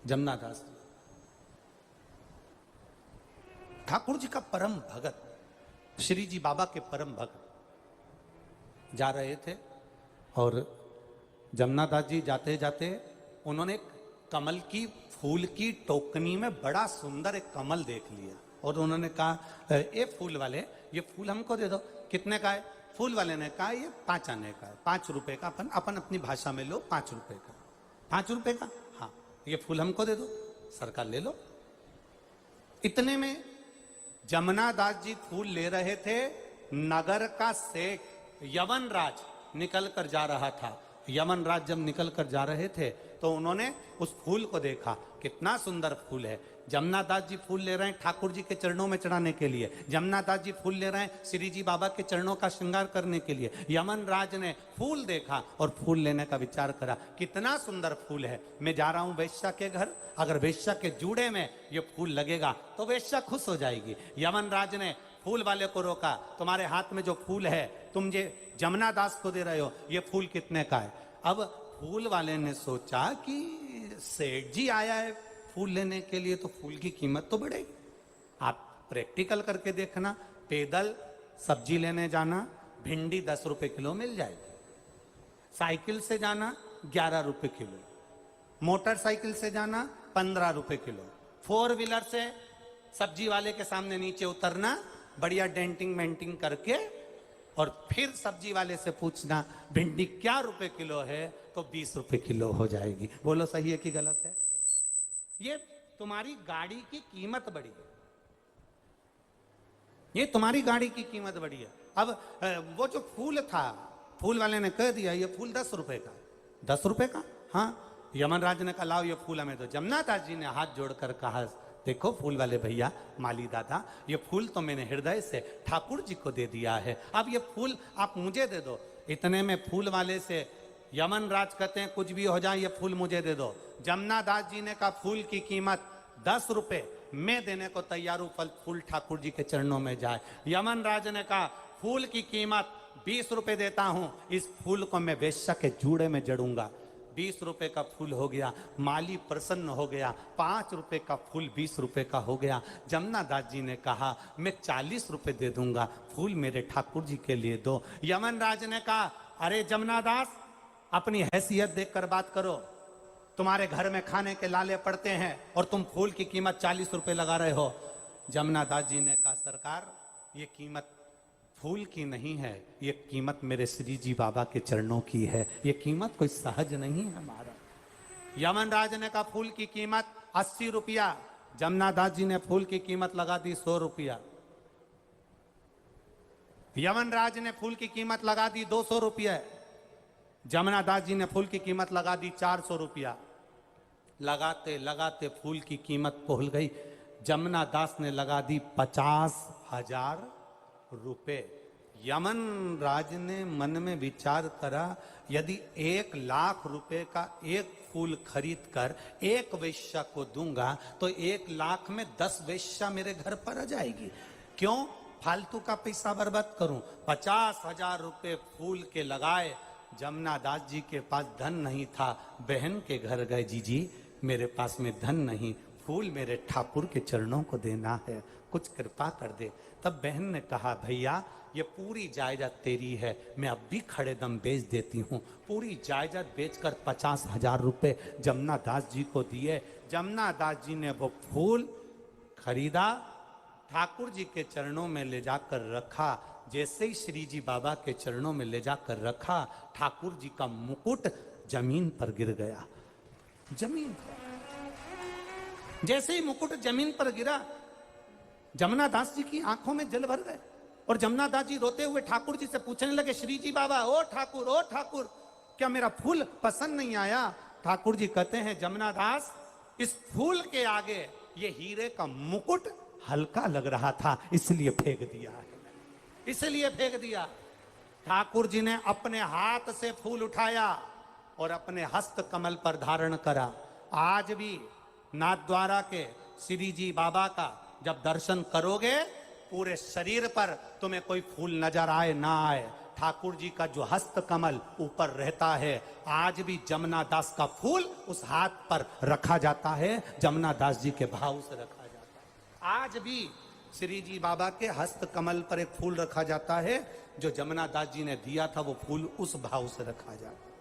जमुना दास ठाकुर जी का परम भगत, श्री जी बाबा के परम भगत जा रहे थे और जमुना दास जी जाते जाते उन्होंने कमल की फूल की टोकनी में बड़ा सुंदर एक कमल देख लिया और उन्होंने कहा ये फूल वाले, ये फूल हमको दे दो। कितने का है? फूल वाले ने कहा ये 5 आने का है, 5 रुपए का। अपन अपनी भाषा में लो, 5 रुपए का। 5 रुपए का? हाँ, ये फूल हमको दे दो, सरकार ले लो। इतने में जमुना दास जी फूल ले रहे थे। नगर का सेठ यवन राज निकल कर जा रहा था। यमन राज जब निकल कर जा रहे थे तो उन्होंने उस फूल को देखा, कितना सुंदर फूल है। जमुना दास जी फूल ले रहे हैं ठाकुर जी के चरणों में चढ़ाने के लिए। जमुना दास जी फूल ले रहे हैं श्री जी बाबा के चरणों का श्रृंगार करने के लिए। यमन राज ने फूल देखा और फूल लेने का विचार करा, कितना सुंदर फूल है, मैं जा रहा हूं वेश्या के घर, अगर वेश्या के जूड़े में ये फूल लगेगा तो वेश्या खुश हो जाएगी। यमन राज ने फूल वाले को रोका, तुम्हारे हाथ में जो फूल है तुम ये जमुना दास को दे रहे हो, ये फूल कितने का है? अब फूल वाले ने सोचा कि सेठ जी आया है फूल लेने के लिए तो फूल की कीमत तो बढ़ेगी। आप प्रैक्टिकल करके देखना, पैदल सब्जी लेने जाना भिंडी 10 रुपए किलो मिल जाएगी, साइकिल से जाना 11 रुपए किलो, मोटरसाइकिल से जाना 15 रुपए किलो, 4 व्हीलर से सब्जी वाले के सामने नीचे उतरना बढ़िया डेंटिंग मेंटिंग करके और फिर सब्जी वाले से पूछना भिंडी क्या रुपए किलो है, तो 20 रुपए किलो हो जाएगी। बोलो सही है कि गलत है? ये तुम्हारी गाड़ी की कीमत बढ़ी है, ये तुम्हारी गाड़ी की कीमत बढ़ी है। अब वो जो फूल था, फूल वाले ने कह दिया ये फूल 10 रुपए का। 10 रुपए का? हाँ। यमन राज ने कहा लाओ ये फूल हमें दो। जमुना दास जी ने हाथ जोड़कर कहा देखो फूल वाले भैया, माली दादा, ये फूल तो मैंने हृदय से ठाकुर जी को दे दिया है, अब ये फूल आप मुझे दे दो। इतने में फूल वाले से यमन राज कहते हैं कुछ भी हो जाए ये फूल मुझे दे दो। जमुना दास जी ने कहा फूल की कीमत 10 रुपए, मैं देने को तैयार हूं, फूल ठाकुर जी के चरणों में जाए। यमन राज ने कहा फूल की कीमत 20 रुपए देता हूं, इस फूल को मैं वेश्या के जूड़े में जड़ूंगा। 20 रुपए का फूल हो गया, माली प्रसन्न हो गया। 5 रुपए का फूल 20 रुपए का हो गया। जमुना दास जी ने कहा मैं 40 रुपए दे दूंगा, फूल मेरे ठाकुर जी के लिए दो। यमन राज ने कहा अरे जमुना दास, अपनी हैसियत देखकर बात करो, तुम्हारे घर में खाने के लाले पड़ते हैं और तुम फूल की कीमत 40 रुपए लगा रहे हो। जमुना दास जी ने कहा सरकार ये कीमत फूल की नहीं है, ये कीमत मेरे श्री जी बाबा के चरणों की है, ये कीमत कोई सहज नहीं है हमारा। यमन राज ने कहा फूल की कीमत 80 रुपया। जमुना दास जी ने फूल की कीमत लगा दी 100 रुपया। यमन राज ने फूल की कीमत लगा दी 200 रुपया। जमुना दास जी ने फूल की कीमत लगा दी 400 रुपया। लगाते लगाते फूल की कीमत पहुंच गई, जमुना दास ने लगा दी 50,000 रुपए। यमन राज ने मन में विचार करा यदि 1 लाख रुपए का एक फूल खरीद कर एक वेश्या को दूंगा तो 1 लाख में 10 वेश्या मेरे घर पर आ जाएगी, क्यों फालतू का पैसा बर्बाद करूं। 50,000 रुपए फूल के लगाए। जमुना दास जी के पास धन नहीं था, बहन के घर गए, जीजी मेरे पास में धन नहीं, फूल मेरे ठाकुर के चरणों को देना है, कुछ कृपा कर दे। तब बहन ने कहा भैया ये पूरी जायदाद तेरी है, मैं अब भी खड़े दम बेच देती हूँ। पूरी जायदाद बेचकर 50,000 रुपए जमुना दास जी को दिए। जमुना दास जी ने वो फूल खरीदा, ठाकुर जी के चरणों में ले जाकर रखा। जैसे ही श्री जी बाबा के चरणों में ले जाकर रखा, ठाकुर जी का मुकुट जमीन पर गिर गया। जमीन पर जैसे ही मुकुट जमीन पर गिरा, जमुना दास जी की आंखों में जल भर गए और जमुना दास जी रोते हुए ठाकुर जी से पूछने लगे श्री जी बाबा, ओ ठाकुर, क्या मेरा फूल पसंद नहीं आया? ठाकुर जी कहते हैं जमुना दास, इस फूल के आगे ये हीरे का मुकुट हल्का लग रहा था, इसलिए फेंक दिया है, इसलिए फेंक दिया। ठाकुर जी ने अपने हाथ से फूल उठाया और अपने हस्त कमल पर धारण करा। आज भी नाथद्वारा के श्री जी बाबा का जब दर्शन करोगे, पूरे शरीर पर तुम्हें कोई फूल नजर आए ना आए, ठाकुर जी का जो हस्त कमल ऊपर रहता है, आज भी जमुना दास का फूल उस हाथ पर रखा जाता है, जमुना दास जी के भाव से रखा जाता है। आज भी श्री जी बाबा के हस्त कमल पर एक फूल रखा जाता है, जो जमुना दास जी ने दिया था, वो फूल उस भाव से रखा जाता है।